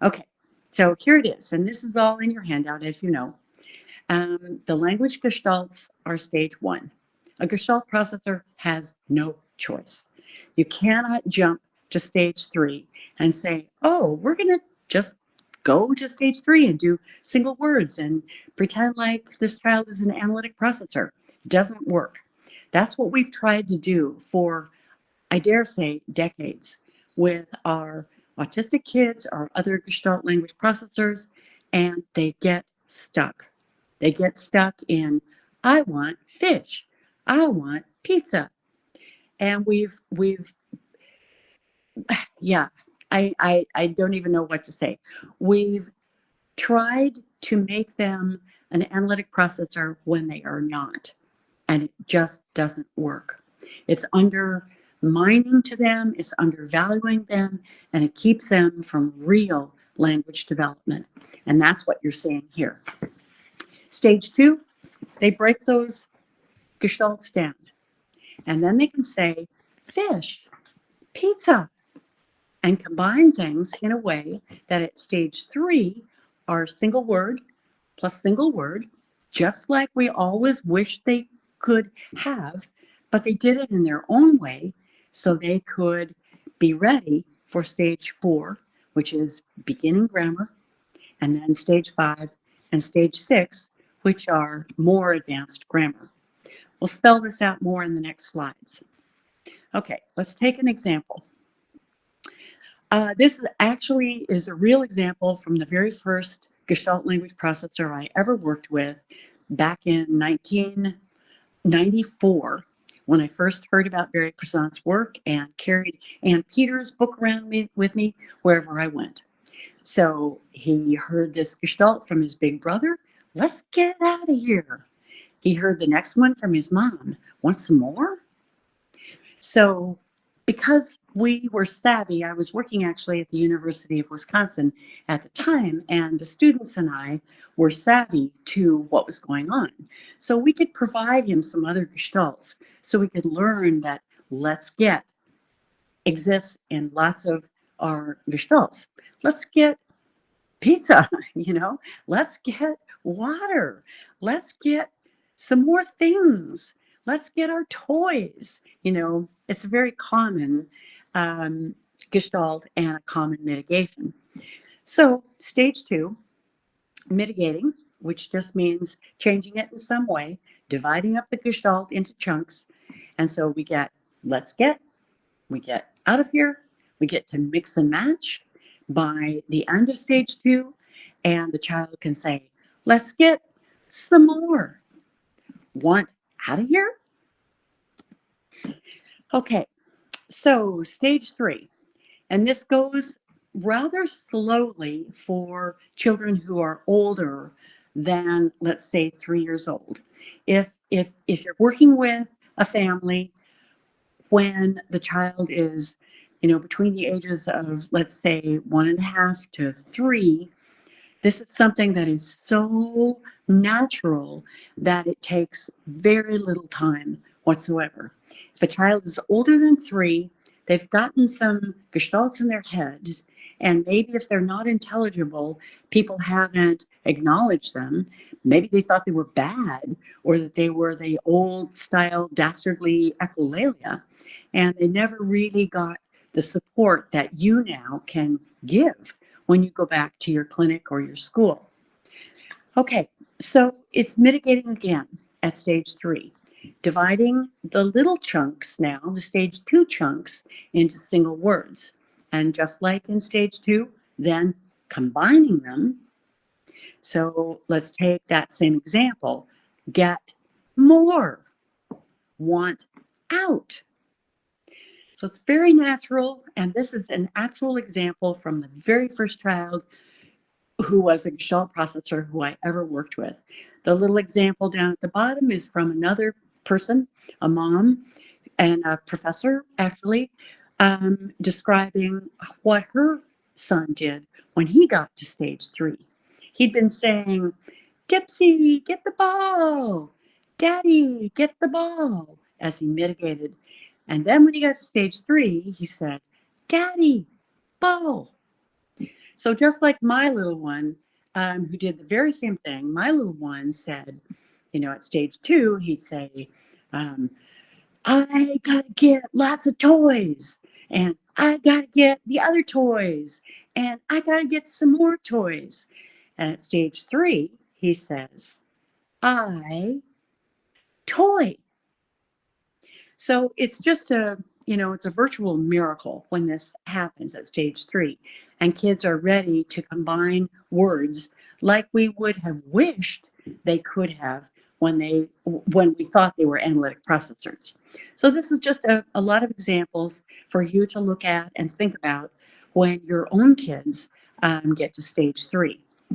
Okay, so here it is, and this is all in your handout, as you know. The language gestalts are stage one. A gestalt processor has no choice. You cannot jump to stage three and say, oh, we're going to just go to stage three and do single words and pretend like this child is an analytic processor. Doesn't work. That's what we've tried to do for, I dare say, decades with our autistic kids, our other Gestalt language processors, and they get stuck. They get stuck in, I want fish, I want pizza. And yeah, I don't even know what to say. We've tried to make them an analytic processor when they are not, and it just doesn't work. It's undermining to them, it's undervaluing them, and it keeps them from real language development. And that's what you're seeing here. Stage two, they break those gestalts down, and then they can say fish, pizza, and combine things in a way that at stage three are single word plus single word, just like we always wish they could have, but they did it in their own way so they could be ready for stage four, which is beginning grammar, and then stage five and stage six, which are more advanced grammar. We'll spell this out more in the next slides. Okay, let's take an example. This actually is a real example from the very first Gestalt language processor I ever worked with back in 1994 when I first heard about Barry Prasant's work and carried Ann Peters' book around with me wherever I went. So he heard this Gestalt from his big brother. Let's get out of here. He heard the next one from his mom. Want some more? So because we were savvy, I was working actually at the University of Wisconsin at the time, and the students and I were savvy to what was going on. So we could provide him some other gestalts so we could learn that let's get exists in lots of our gestalts. Let's get pizza, let's get water, let's get some more things, let's get our toys. It's a very common gestalt and a common mitigation. So stage two, mitigating, which just means changing it in some way, dividing up the gestalt into chunks. And so we get let's get, we get out of here, we get to mix and match by the end of stage two, and the child can say, let's get some more. Want out of here? Okay, so stage three, and this goes rather slowly for children who are older than, let's say, 3 years old. If you're working with a family when the child is, between the ages of, let's say, 1.5 to 3, this is something that is so natural that it takes very little time whatsoever. If a child is older than 3, they've gotten some gestalts in their head, and maybe if they're not intelligible, people haven't acknowledged them. Maybe they thought they were bad, or that they were the old style dastardly echolalia, and they never really got the support that you now can give when you go back to your clinic or your school. Okay, so it's mitigating again at stage 3, dividing the little chunks now, the stage 2 chunks, into single words. And just like in stage 2, then combining them. So let's take that same example. Get more. Want out. So it's very natural, and this is an actual example from the very first child who was a Gestalt processor who I ever worked with. The little example down at the bottom is from another person, a mom and a professor, actually, describing what her son did when he got to stage 3. He'd been saying, Dipsy, get the ball. Daddy, get the ball, as he mitigated. And then when he got to stage 3, he said, Daddy, ball. So just like my little one, who did the very same thing, my little one said, at stage two, he'd say, um, I gotta get lots of toys, and I gotta get the other toys, and I gotta get some more toys. And at stage three, he says, I toy. So it's just it's a virtual miracle when this happens at stage three, and kids are ready to combine words like we would have wished they could have when we thought they were analytic processors. So this is just a lot of examples for you to look at and think about when your own kids get to stage three.